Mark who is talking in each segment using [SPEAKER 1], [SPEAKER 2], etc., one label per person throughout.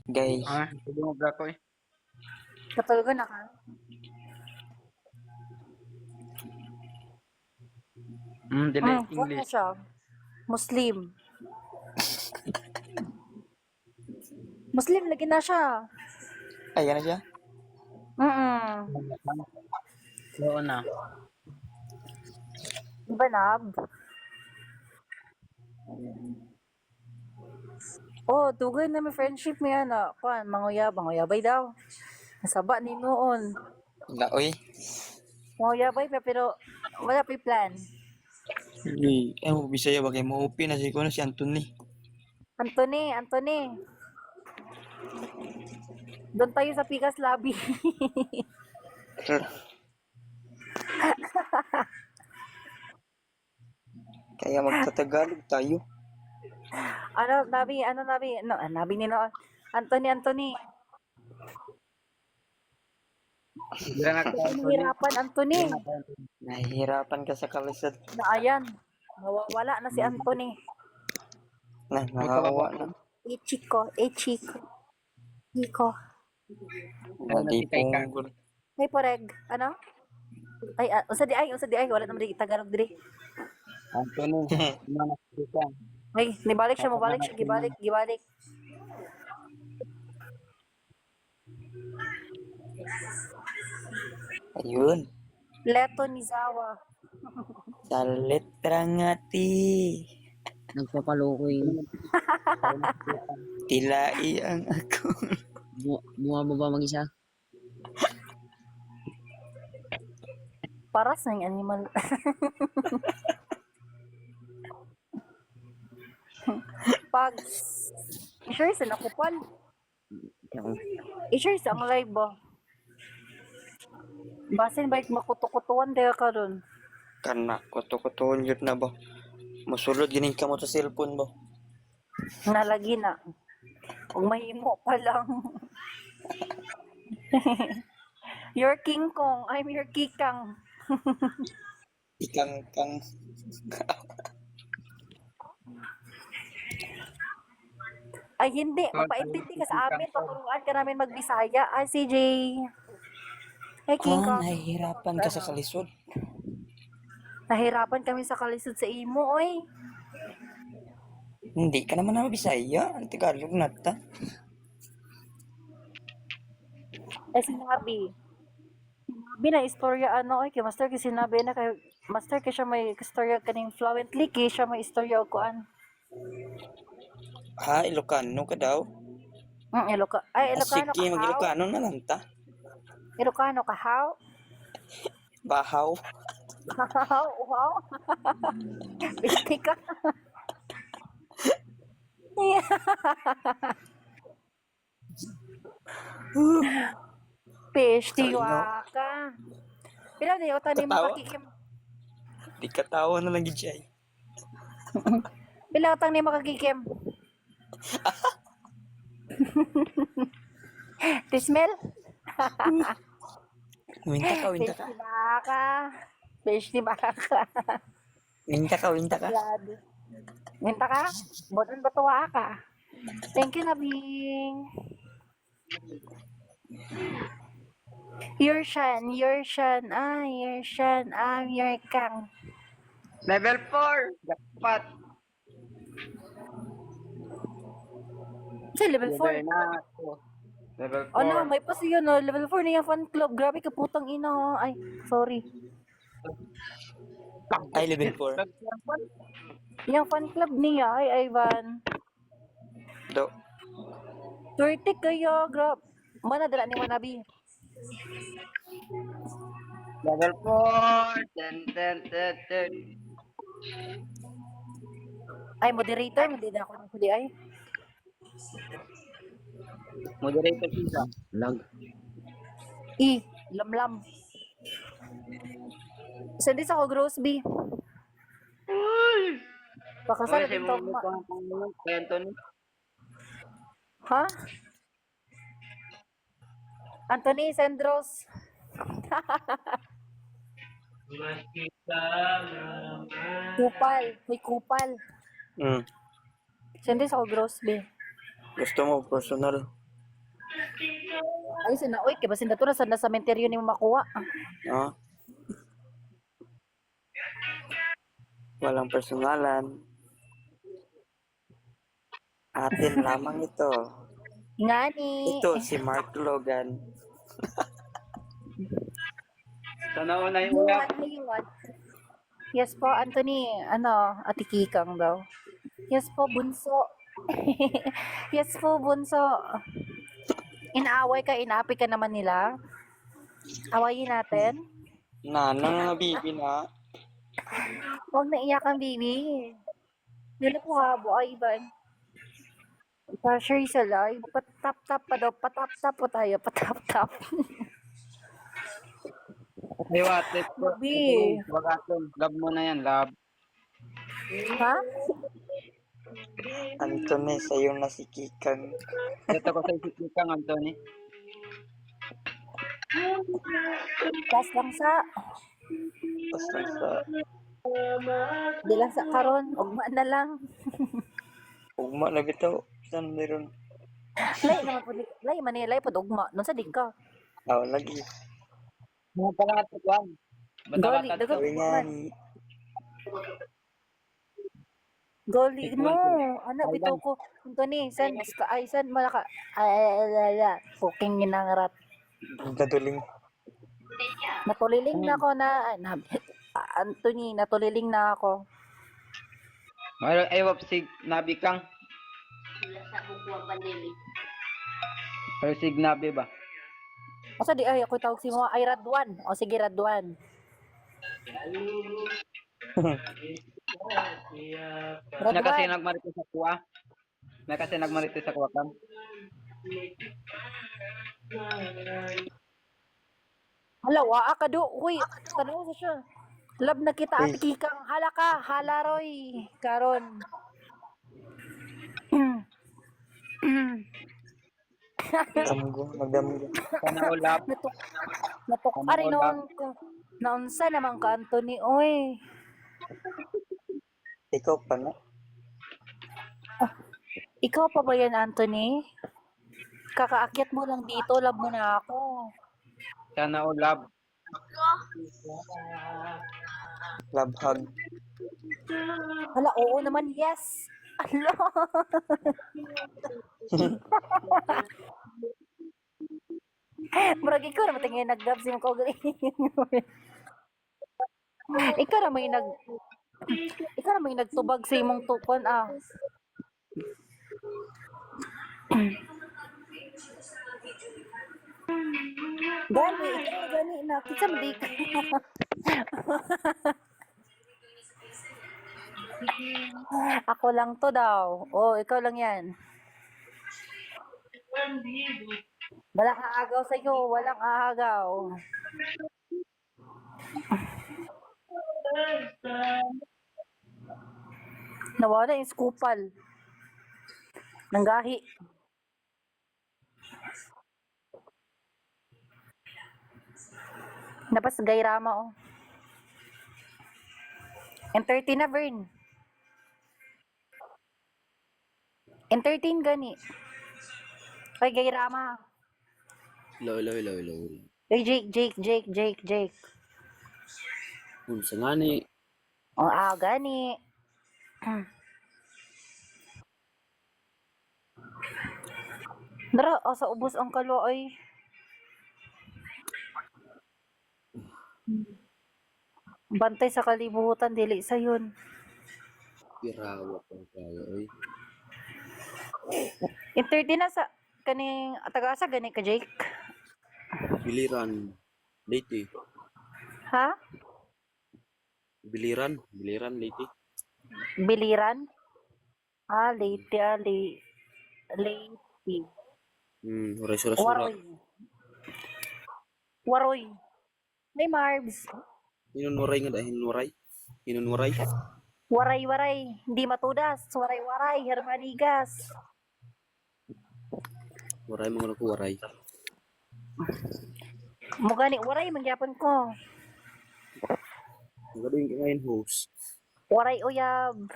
[SPEAKER 1] Guys,
[SPEAKER 2] Tulungan ako eh.
[SPEAKER 3] Katulog na ka?
[SPEAKER 2] Delay
[SPEAKER 3] What na
[SPEAKER 2] English.
[SPEAKER 3] siya? Muslim. Muslim, lagi na siya.
[SPEAKER 1] ayan na siya.
[SPEAKER 2] Oo na.
[SPEAKER 3] Di ba, Nab? Oh, dugay na may friendship mo yan. Kuan, manguyabay daw. Nasaba ni noon.
[SPEAKER 1] Oy.
[SPEAKER 3] Manguyabay pa, pero wala pa plan.
[SPEAKER 1] Bisaya ba kayo mo na si si Anthony.
[SPEAKER 3] Anthony. Doon tayo sa Pikas Lobby.
[SPEAKER 1] Kaya magtatagalog tayo.
[SPEAKER 3] Nabi? No, Nabi ni noon. Anthony. Nahihirapan, Anthony.
[SPEAKER 1] Nahihirapan ka sa kalisod.
[SPEAKER 3] Ayan. Nawawala na si Anthony.
[SPEAKER 1] Nakawa na.
[SPEAKER 3] Ichiko. Iko.
[SPEAKER 1] Hindi punggol.
[SPEAKER 3] May poreg. Ano? Unsa di ay. Wala naman di Tagalog diri.
[SPEAKER 2] Anthony.
[SPEAKER 3] Ay, nibalik siya. Gibalik.
[SPEAKER 1] Ayun.
[SPEAKER 3] Leto ni Zawa.
[SPEAKER 1] Sa letra ngati.
[SPEAKER 4] Nagpapalukoy.
[SPEAKER 1] Tilai ang ako.
[SPEAKER 4] Bumababa mag-isa.
[SPEAKER 3] Paras ng animal. Pag i-share sa nakupal. I-share sa ang live ba? Basin ba makutukutuan tayo karon?
[SPEAKER 1] Kana kuto-kuton yun na ba? Musulod gining ka mo sa cellphone ba?
[SPEAKER 3] Nalagi na. Kung mahimo pa lang. You're King Kong. I'm your Kikang.
[SPEAKER 1] Ikang.
[SPEAKER 3] Ay, hindi. Magpaintindi ka sa amin. Tuturuan ka namin magbisaya. Ay, CJ. Hey, King Kong.
[SPEAKER 1] Nahihirapan ka sa kalisod.
[SPEAKER 3] Nahirapan kami sa kalisod sa imo, oy.
[SPEAKER 1] Hindi ka naman na Bisaya. Ang Tagalog na ta.
[SPEAKER 3] Eh, sinabi. Sinabi na istorya oy. Kay Master kay sinabi na kay Master kay siya may istorya kaning fluently. Kay siya may istorya o kuan.
[SPEAKER 1] Ha, Ilocano ka daw?
[SPEAKER 3] Ilocano
[SPEAKER 1] Sige,
[SPEAKER 3] ka,
[SPEAKER 1] mag-Ilocano na lang ta.
[SPEAKER 3] Ilocano ka, how?
[SPEAKER 1] Bahaw.
[SPEAKER 3] Wow. Bisti ka. Pestiwa ka. Pila na yun, ni
[SPEAKER 1] Katawa?
[SPEAKER 3] makakikim.
[SPEAKER 1] Di katawa na lang gijay.
[SPEAKER 3] Pila utang ni makakikim. Tismel?
[SPEAKER 1] Winta ka.
[SPEAKER 3] Pestiwa ka.
[SPEAKER 1] Winta ka.
[SPEAKER 3] Minta ka? Butan batuwa ka. Thank you, Nabing. Your Shan. I'm your Kang.
[SPEAKER 2] Level 4. Dapat.
[SPEAKER 3] Sa level 4.
[SPEAKER 2] Na ako. Level 4.
[SPEAKER 3] Oh no, may pa siya no. Level 4 na yung fan club. Grabe ka putang ina. Ay, sorry.
[SPEAKER 1] Ay, level 4.
[SPEAKER 3] Yung fan club niya, ay Ivan.
[SPEAKER 1] Do.
[SPEAKER 3] 30 kayo, grab. Mana dala ni Manabi?
[SPEAKER 2] Level 4. Ten.
[SPEAKER 3] Ay, moderator. Hindi na ako ng huli ay.
[SPEAKER 2] Moderator siya.
[SPEAKER 4] Lag.
[SPEAKER 3] Lamlam. Sendis ako, Grossby. Baka sa
[SPEAKER 2] Kasi
[SPEAKER 3] ito.
[SPEAKER 2] mo kay Anthony.
[SPEAKER 3] Ha? Anthony Sendros. Kupal. May kupal.
[SPEAKER 1] Hmm.
[SPEAKER 3] Sendis ako, Grossby.
[SPEAKER 1] Gusto mo personal?
[SPEAKER 3] Ay, sinaoy, kaya basin na to, nasa na cemetery ni mo makuha.
[SPEAKER 1] No? Walang personalan. Atin lamang ito.
[SPEAKER 3] Ngani.
[SPEAKER 1] Ito si Mark Logan.
[SPEAKER 2] Tanaw na yung uyap.
[SPEAKER 3] Hayuan. Yes po, Anthony. Ano, atikikang daw. Yes po, bunso. Yes po, bunso. Inaaway ka, inaapi ka naman nila. Awayin natin.
[SPEAKER 1] Nanang nga bibi na.
[SPEAKER 3] Huwag na iyakan, baby. Nila po habo, ay Ivan. Pa-share sa live. Patap-tap pa daw. Patap-tap po tayo. Patap-tap.
[SPEAKER 2] Ay, what? Let's go.
[SPEAKER 3] Baby.
[SPEAKER 2] Bagatong. Love mo na yan, love.
[SPEAKER 3] Ha?
[SPEAKER 1] Anthony, sa'yo na si Kikang.
[SPEAKER 2] Dito ko sa isip kang, Anthony.
[SPEAKER 3] Tas lang sa.
[SPEAKER 1] Tapos lang sa
[SPEAKER 3] Di lang sa karon. Ugma na lang.
[SPEAKER 1] ugma na bitaw. Saan meron?
[SPEAKER 3] Lay naman po. Lay manilay po. Ugma. Nun sa di ka.
[SPEAKER 1] Lagi.
[SPEAKER 2] Mga pala ito, Juan.
[SPEAKER 3] Gali.
[SPEAKER 2] Bata-bata.
[SPEAKER 3] Dagat.
[SPEAKER 1] Sabi nga ni,
[SPEAKER 3] Gali. No. Anak, bitaw ko. Anthony, saan? Ay, saan? Malaka. Ay. Fucking ginangarat.
[SPEAKER 1] gaduling.
[SPEAKER 3] Natuliling na ako Anthony, natuliling na ako.
[SPEAKER 2] Ay, wap, sig, nabi kang. Ay, sig, nabi ba?
[SPEAKER 3] O sa di ay, ako tawag si mo, ay Radwan. O sige, Radwan.
[SPEAKER 2] Na kasi
[SPEAKER 3] Radwan.
[SPEAKER 2] nagmarito sa kuwa. Na kasi nagmarito sa kuwa kang.
[SPEAKER 3] Hala, waa ka do. Uy, tanaw sa siya. Love na kita,
[SPEAKER 1] Uy.
[SPEAKER 3] ate Kikang. Hala ka, hala Roy. Karon.
[SPEAKER 1] Damgo, nagdamgo.
[SPEAKER 2] Tanaw, love.
[SPEAKER 3] Natok ari noon ko. Naunsa naman ka, Anthony. Uy.
[SPEAKER 1] Ikaw pa na.
[SPEAKER 3] Ikaw pa ba yan, Anthony? Kakaakyat mo lang dito, love mo na ako.
[SPEAKER 2] Tanaw, love.
[SPEAKER 1] Love hug.
[SPEAKER 3] Hala, oo naman, yes. Alo. Murag ikaw naman tingin nag-dub si ko. Ikaw na may ikaw na may nagtubag sa imong tukon Gani, ikaw gani na. Kita mo di ka. Ako lang to daw. Oh, ikaw lang yan. Walang aagaw sa'yo. Walang aagaw. Nawala yung skupal. Nanggahi. Napas gayrama oh. M13 na Vern. M13 gani. Kay gayrama.
[SPEAKER 4] Hello.
[SPEAKER 3] Ay, Jake.
[SPEAKER 4] Unsa nga ni?
[SPEAKER 3] Oh, gani. Dara, sa ubos ang kalo ay. Bantay sa kalibutan, dili sa yun.
[SPEAKER 4] Pirawa pa tayo, oy.
[SPEAKER 3] M13 na sa kaning taga-asa gani ka Jake.
[SPEAKER 4] Biliran. Late.
[SPEAKER 3] Ha?
[SPEAKER 4] Biliran late.
[SPEAKER 3] Biliran? Late, late.
[SPEAKER 4] Oras sura.
[SPEAKER 3] Waroy. May Marbs.
[SPEAKER 4] Inunuray nga dahil nuray. Inunuray.
[SPEAKER 3] Waray. Hindi matudas. Waray. Hermanigas.
[SPEAKER 4] Waray mga ko waray.
[SPEAKER 3] Mugani, waray mangyapon ko.
[SPEAKER 4] Tagading ngayon host.
[SPEAKER 3] Waray uyab.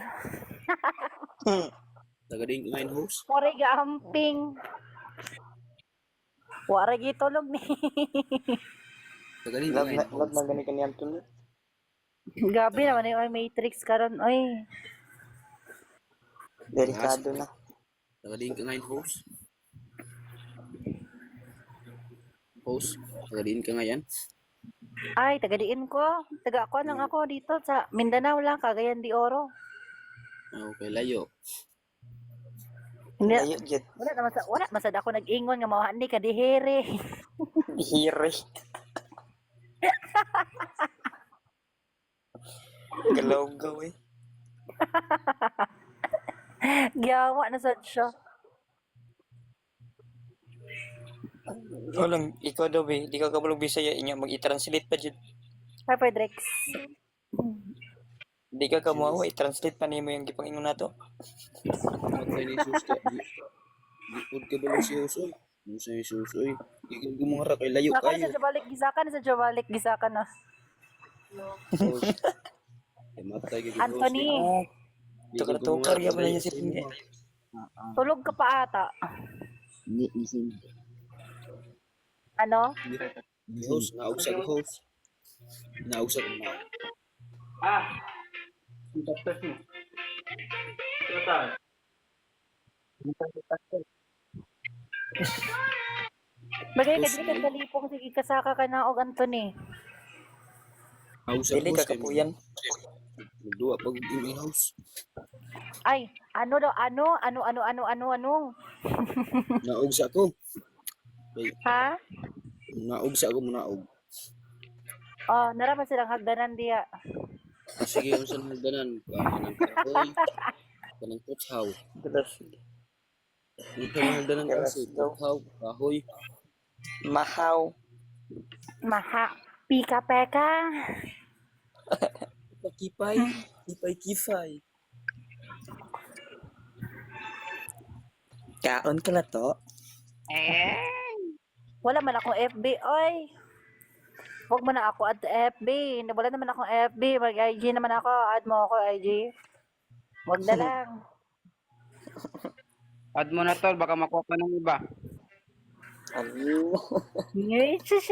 [SPEAKER 4] Tagading ngayon host.
[SPEAKER 3] Waray gaamping. Wara gitulog ni.
[SPEAKER 4] Tagalin ka
[SPEAKER 1] Love
[SPEAKER 4] ngayon
[SPEAKER 1] na, love
[SPEAKER 4] host.
[SPEAKER 1] na gani kaniyang tunod.
[SPEAKER 3] Gabi naman yung Matrix karon. Oy.
[SPEAKER 1] Delikado na.
[SPEAKER 4] Tagalin ka ngayon host. Host, tagalin ka ngayon.
[SPEAKER 3] Ay, tagadiin ko. Taga ako lang ako dito sa Mindanao lang, Cagayan de Oro.
[SPEAKER 4] Okay, layo.
[SPEAKER 3] Hindi,
[SPEAKER 1] Layo, Jet.
[SPEAKER 3] wala masad ako nag-ingon nga mawaan ni kadihere.
[SPEAKER 1] Hire. Galaw-gaw eh.
[SPEAKER 3] Giyawa na sad siya.
[SPEAKER 1] Walang, ikaw daw eh. Di ka kabalog Bisaya. Inya mag-i-translate pa dyan.
[SPEAKER 3] Hi, Pedrex.
[SPEAKER 1] Di ka kamuha. I-translate pa niyo mo yung gipangingon na to.
[SPEAKER 4] Matay ni Jesus ka. Di ka ba si host oy? Musa ni Jesus oy. Ikaw gumara kay layo
[SPEAKER 3] Ako na
[SPEAKER 4] kayo.
[SPEAKER 3] sa Jabalik, gisakan na.
[SPEAKER 4] Host. Ay, matay ka host.
[SPEAKER 3] Anthony,
[SPEAKER 1] Ito ka na to. Karya pa na niya si Pingi.
[SPEAKER 3] tulog ka pa ata.
[SPEAKER 4] Ni isin.
[SPEAKER 3] Ano?
[SPEAKER 4] Host, naugsa ko host. Naugsa ko na.
[SPEAKER 2] Tapos mo. Total.
[SPEAKER 3] Bagay ka dili kang galipong sige kasaka ka na og Anthony.
[SPEAKER 4] Naugsa
[SPEAKER 1] Dili
[SPEAKER 4] ko
[SPEAKER 1] ka
[SPEAKER 4] host.
[SPEAKER 1] kapuyan.
[SPEAKER 4] Nagduwa pag in house.
[SPEAKER 3] Ay, ano daw ano?
[SPEAKER 4] Naugsa ko. Kay
[SPEAKER 3] Ha?
[SPEAKER 4] naugsa ko munaog.
[SPEAKER 3] Oh, naraman silang hagdanan diya.
[SPEAKER 4] Sige, unsa nang hagdanan? Kanang kahoy. Kanang puthaw.
[SPEAKER 1] Dalas.
[SPEAKER 4] Unsa nang hagdanan kasi puthaw, kahoy.
[SPEAKER 1] Mahaw.
[SPEAKER 3] Maha. Pika peka.
[SPEAKER 4] Kipay, kipay.
[SPEAKER 1] Kaon ka na to.
[SPEAKER 3] Wala man akong FB, oy. Huwag mo na ako at FB. Wala naman akong FB. Mag-IG naman ako. Add mo ako, IG. Huwag na lang.
[SPEAKER 2] Add mo na tol, baka makuha pa ng iba.
[SPEAKER 1] Ano?
[SPEAKER 3] Shush.